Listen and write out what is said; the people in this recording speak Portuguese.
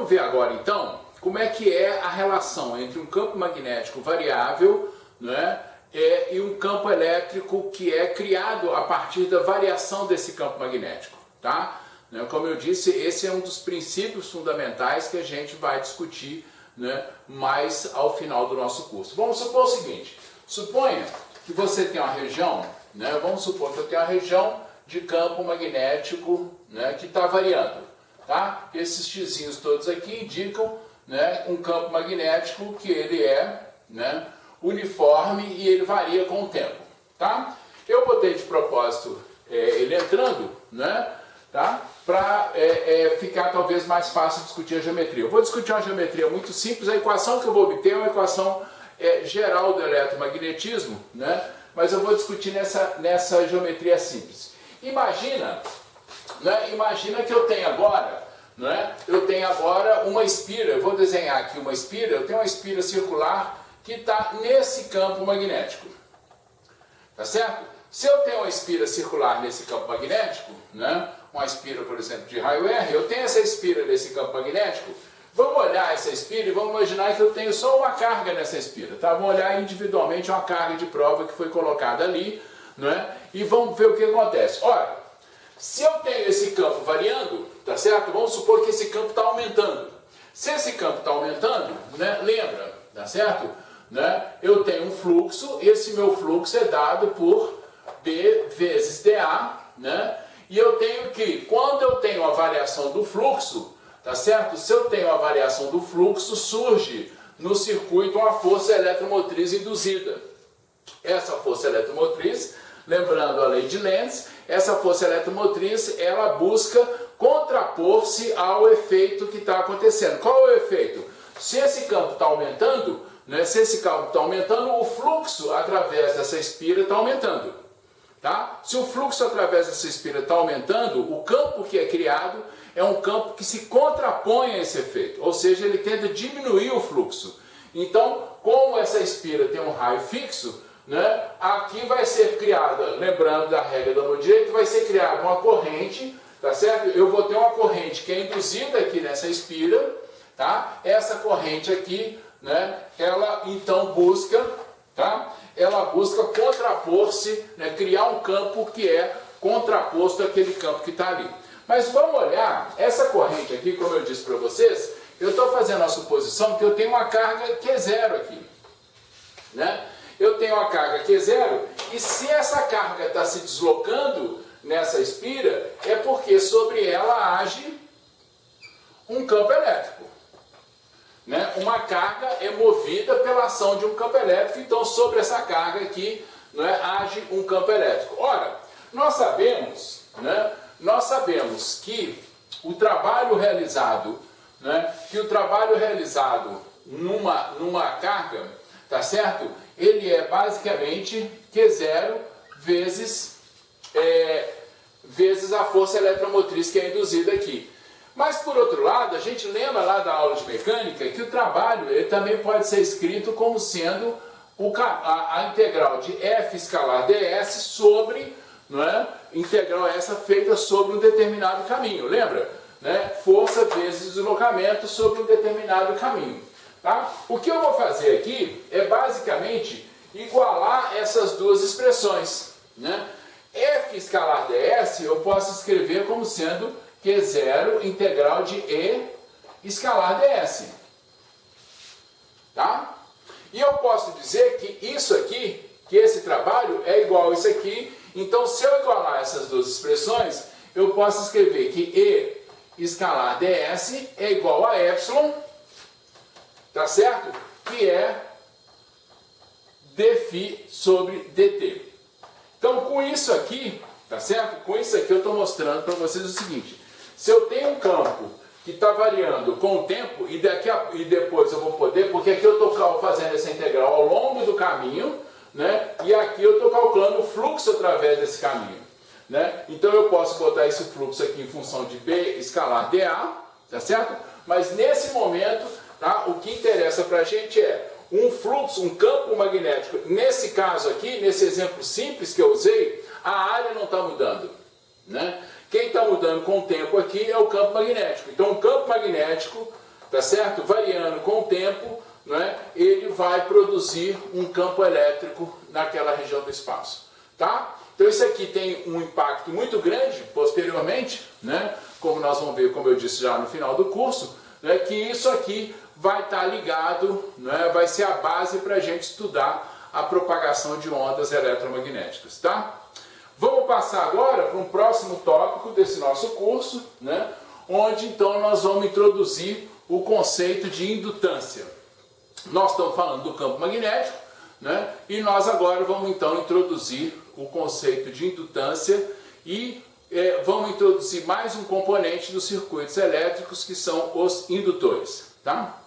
vamos ver agora então como é que é a relação entre um campo magnético variável, né, e um campo elétrico que é criado a partir da variação desse campo magnético, tá? Como eu disse, esse é um dos princípios fundamentais que a gente vai discutir, né, mais ao final do nosso curso. Vamos supor o seguinte, suponha que você tem uma região, né, vamos supor que eu tenho uma região de campo magnético, né, que está variando, tá? Esses xizinhos todos aqui indicam, né, um campo magnético que ele é, né, uniforme e ele varia com o tempo, tá? Eu botei de propósito ele entrando, né, tá? Para ficar talvez mais fácil discutir a geometria. Eu vou discutir uma geometria muito simples, a equação que eu vou obter é uma equação geral do eletromagnetismo, né? Mas eu vou discutir nessa geometria simples. Imagina, né, imagina que eu tenho agora, né, uma espira, eu vou desenhar aqui uma espira, eu tenho uma espira circular que está nesse campo magnético, tá certo? Se eu tenho uma espira circular nesse campo magnético, né, uma espira, por exemplo, de raio R, eu tenho essa espira nesse campo magnético, vamos olhar essa espira e vamos imaginar que eu tenho só uma carga nessa espira, tá? Vamos olhar individualmente uma carga de prova que foi colocada ali, né, e vamos ver o que acontece. Olha, se eu tenho esse campo variando, tá certo? Vamos supor que esse campo está aumentando. Se esse campo está aumentando, né, lembra, tá certo? Né, eu tenho um fluxo, esse meu fluxo é dado por B vezes dA, né, e eu tenho que, quando eu tenho a variação do fluxo, tá certo? Se eu tenho a variação do fluxo, surge no circuito uma força eletromotriz induzida. Essa força eletromotriz, lembrando a lei de Lenz, essa força eletromotriz, ela busca contrapor-se ao efeito que está acontecendo. Qual é o efeito? Se esse campo está aumentando, né, se esse campo está aumentando, o fluxo através dessa espira está aumentando. Tá? Se o fluxo através dessa espira está aumentando, o campo que é criado é um campo que se contrapõe a esse efeito, ou seja, ele tenta diminuir o fluxo. Então, como essa espira tem um raio fixo, né, aqui vai ser criada, lembrando da regra da mão direita, vai ser criada uma corrente, tá certo? Eu vou ter uma corrente que é induzida aqui nessa espira, tá? Essa corrente aqui, né, ela então busca, tá? Ela busca contrapor-se, né, criar um campo que é contraposto àquele campo que está ali. Mas vamos olhar, essa corrente aqui, como eu disse para vocês, eu estou fazendo a suposição que eu tenho uma carga Q0 aqui, né? Eu tenho uma carga Q0 e se essa carga está se deslocando nessa espira, é porque sobre ela age um campo elétrico. Né? Uma carga é movida pela ação de um campo elétrico, então sobre essa carga aqui, né, age um campo elétrico. Ora, nós sabemos, né, que o trabalho realizado, né, numa carga, tá certo? Ele é basicamente Q0 vezes a força eletromotriz que é induzida aqui. Mas, por outro lado, a gente lembra lá da aula de mecânica que o trabalho ele também pode ser escrito como sendo a integral de F escalar ds sobre, não é, integral essa feita sobre um determinado caminho. Lembra? Né? Força vezes deslocamento sobre um determinado caminho. Tá? O que eu vou fazer aqui é basicamente igualar essas duas expressões. Né? F escalar ds eu posso escrever como sendo Q0 integral de E escalar ds. Tá? E eu posso dizer que isso aqui, que esse trabalho é igual a isso aqui. Então, se eu igualar essas duas expressões, eu posso escrever que E escalar ds é igual a epsilon, tá certo? Que é dφ sobre dt. Então, com isso aqui, tá certo? Com isso aqui eu estou mostrando para vocês o seguinte. Se eu tenho um campo que está variando com o tempo, e depois eu vou poder, porque aqui eu estou fazendo essa integral ao longo do caminho, né? E aqui eu estou calculando o fluxo através desse caminho. Né? Então eu posso botar esse fluxo aqui em função de B escalar dA, tá certo? Mas nesse momento, tá, o que interessa para a gente é um fluxo, um campo magnético. Nesse caso aqui, nesse exemplo simples que eu usei, a área não está mudando. Né? Quem está mudando com o tempo aqui é o campo magnético. Então o campo magnético, tá certo? Variando com o tempo, não é? Ele vai produzir um campo elétrico naquela região do espaço, tá? Então isso aqui tem um impacto muito grande posteriormente, né? Como nós vamos ver, como eu disse já no final do curso, né? Que isso aqui vai estar ligado, né? Vai ser a base para a gente estudar a propagação de ondas eletromagnéticas, tá? Vamos passar agora para um próximo tópico desse nosso curso, né? Onde então nós vamos introduzir o conceito de indutância. Nós estamos falando do campo magnético, né? E nós agora vamos então introduzir o conceito de indutância e vamos introduzir mais um componente dos circuitos elétricos, que são os indutores, tá?